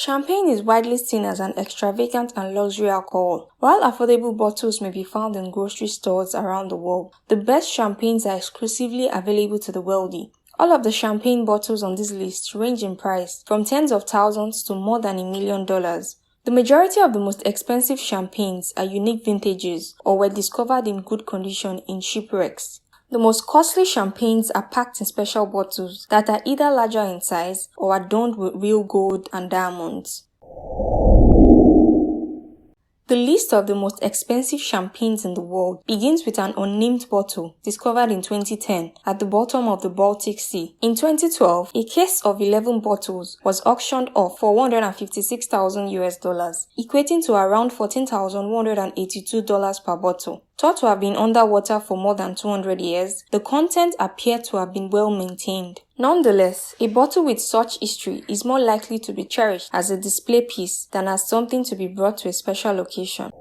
Champagne is widely seen as an extravagant and luxury alcohol. While affordable bottles may be found in grocery stores around the world, the best champagnes are exclusively available to the wealthy. All of the champagne bottles on this list range in price from tens of thousands to more than $1 million. The majority of the most expensive champagnes are unique vintages or were discovered in good condition in shipwrecks. The most costly champagnes are packed in special bottles that are either larger in size or adorned with real gold and diamonds. The list of the most expensive champagnes in the world begins with an unnamed bottle discovered in 2010 at the bottom of the Baltic Sea. In 2012, a case of 11 bottles was auctioned off for $156,000, equating to around $14,182 per bottle. Thought to have been underwater for more than 200 years, the content appeared to have been well maintained. Nonetheless, a bottle with such history is more likely to be cherished as a display piece than as something to be brought to a special occasion.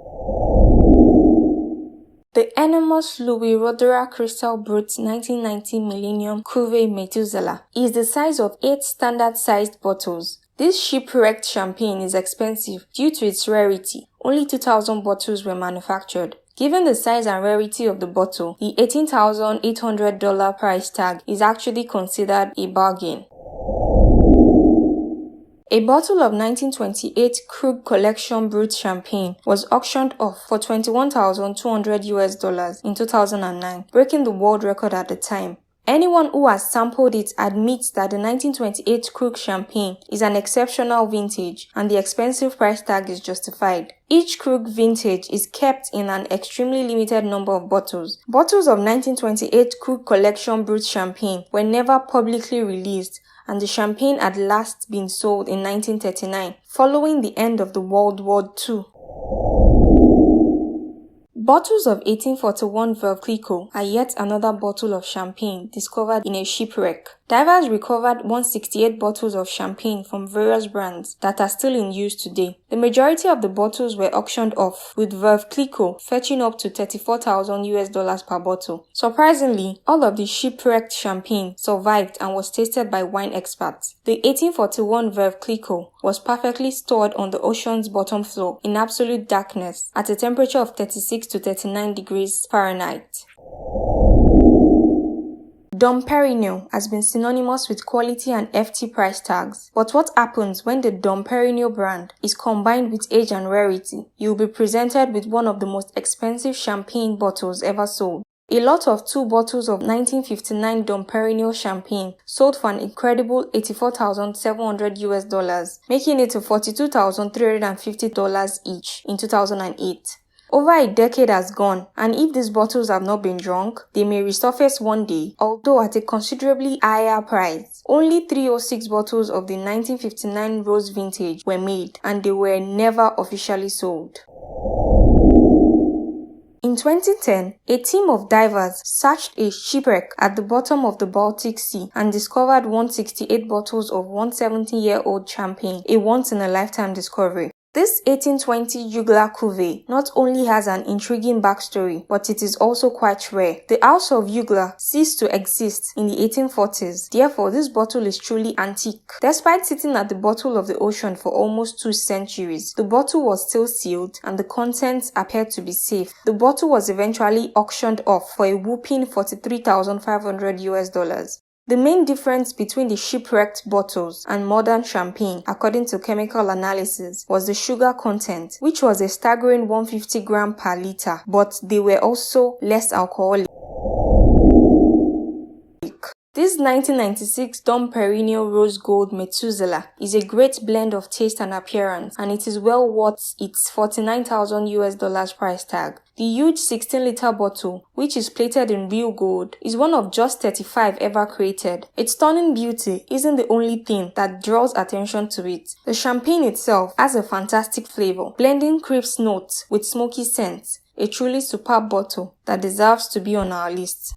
The enormous Louis Roederer Crystal Brut 1990 Millennium Cuvée Methuselah is the size of 8 standard-sized bottles. This shipwrecked champagne is expensive due to its rarity. Only 2,000 bottles were manufactured. Given the size and rarity of the bottle, the $18,800 price tag is actually considered a bargain. A bottle of 1928 Krug Collection Brut champagne was auctioned off for $21,200 in 2009, breaking the world record at the time. Anyone who has sampled it admits that the 1928 Krug champagne is an exceptional vintage and the expensive price tag is justified. Each Krug vintage is kept in an extremely limited number of bottles. Bottles of 1928 Krug Collection Brut champagne were never publicly released, and the champagne had last been sold in 1939, following the end of the World War II. Bottles of 1841 Veuve Clicquot are yet another bottle of champagne discovered in a shipwreck. Divers recovered 168 bottles of champagne from various brands that are still in use today. The majority of the bottles were auctioned off, with Veuve Clicquot fetching up to $34,000 per bottle. Surprisingly, all of the shipwrecked champagne survived and was tasted by wine experts. The 1841 Veuve Clicquot was perfectly stored on the ocean's bottom floor in absolute darkness at a temperature of 36 to 39 degrees Fahrenheit. Dom Perignon has been synonymous with quality and hefty price tags. But what happens when the Dom Perignon brand is combined with age and rarity? You'll be presented with one of the most expensive champagne bottles ever sold. A lot of 2 bottles of 1959 Dom Perignon champagne sold for an incredible $84,700, making it to $42,350 each in 2008. Over a decade has gone, and if these bottles have not been drunk, they may resurface one day, although at a considerably higher price. Only 306 bottles of the 1959 Rose vintage were made, and they were never officially sold. In 2010, a team of divers searched a shipwreck at the bottom of the Baltic Sea and discovered 168 bottles of 170-year-old champagne, a once-in-a-lifetime discovery. This 1820 Juglar Cuvée not only has an intriguing backstory, but it is also quite rare. The House of Juglar ceased to exist in the 1840s, therefore this bottle is truly antique. Despite sitting at the bottom of the ocean for almost 2 centuries, the bottle was still sealed and the contents appeared to be safe. The bottle was eventually auctioned off for a whopping $43,500. The main difference between the shipwrecked bottles and modern champagne, according to chemical analysis, was the sugar content, which was a staggering 150 grams per liter, but they were also less alcoholic. This 1996 Dom Perignon Rose Gold Methuselah is a great blend of taste and appearance, and it is well worth its $49,000 price tag. The huge 16-liter bottle, which is plated in real gold, is one of just 35 ever created. Its stunning beauty isn't the only thing that draws attention to it. The champagne itself has a fantastic flavor, blending crisp notes with smoky scents. A truly superb bottle that deserves to be on our list.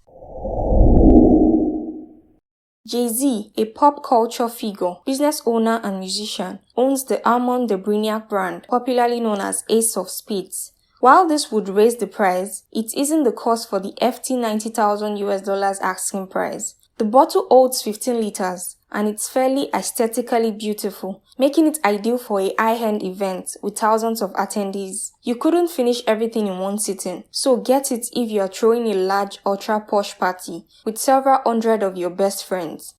Jay-Z, a pop culture figure, business owner and musician, owns the Armand de Brignac brand, popularly known as Ace of Spades. While this would raise the price, it isn't the cost for the hefty $90,000 asking price. The bottle holds 15 liters and it's fairly aesthetically beautiful, making it ideal for a high-end event with thousands of attendees. You couldn't finish everything in one sitting, so get it if you're throwing a large, ultra-posh party with several hundred of your best friends.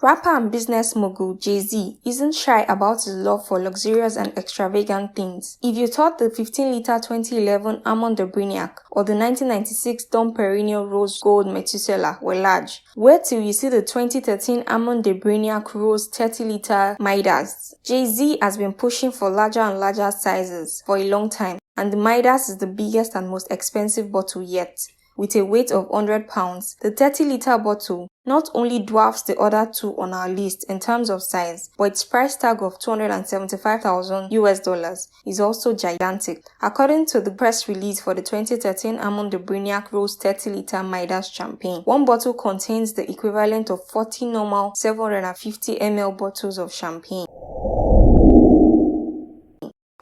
Rapper and business mogul Jay-Z isn't shy about his love for luxurious and extravagant things. If you thought the 15-liter 2011 Armand de Brignac or the 1996 Dom Perignon Rose Gold Methuselah were large, wait till you see the 2013 Armand de Brignac Rose 30-liter Midas. Jay-Z has been pushing for larger and larger sizes for a long time, and the Midas is the biggest and most expensive bottle yet. With a weight of 100 pounds, the 30-liter bottle not only dwarfs the other two on our list in terms of size, but its price tag of $275,000 is also gigantic. According to the press release for the 2013 Armand de Brignac Rose 30-liter Midas champagne, one bottle contains the equivalent of 40 normal 750 ml bottles of champagne.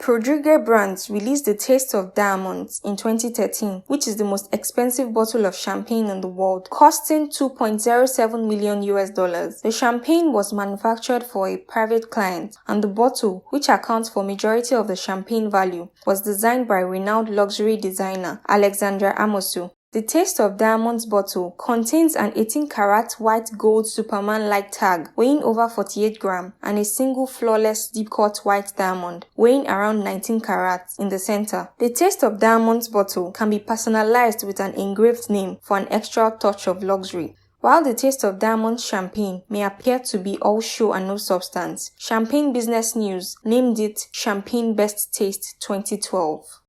Prodruger Brands released the Taste of Diamonds in 2013, which is the most expensive bottle of champagne in the world, costing $2.07 million. The champagne was manufactured for a private client, and the bottle, which accounts for majority of the champagne value, was designed by renowned luxury designer Alexandra Amosu. The Taste of Diamonds bottle contains an 18-karat white gold Superman-like tag weighing over 48 grams and a single flawless deep-cut white diamond weighing around 19 carats in the center. The Taste of Diamonds bottle can be personalized with an engraved name for an extra touch of luxury. While the Taste of Diamonds champagne may appear to be all show and no substance, Champagne Business News named it Champagne Best Taste 2012.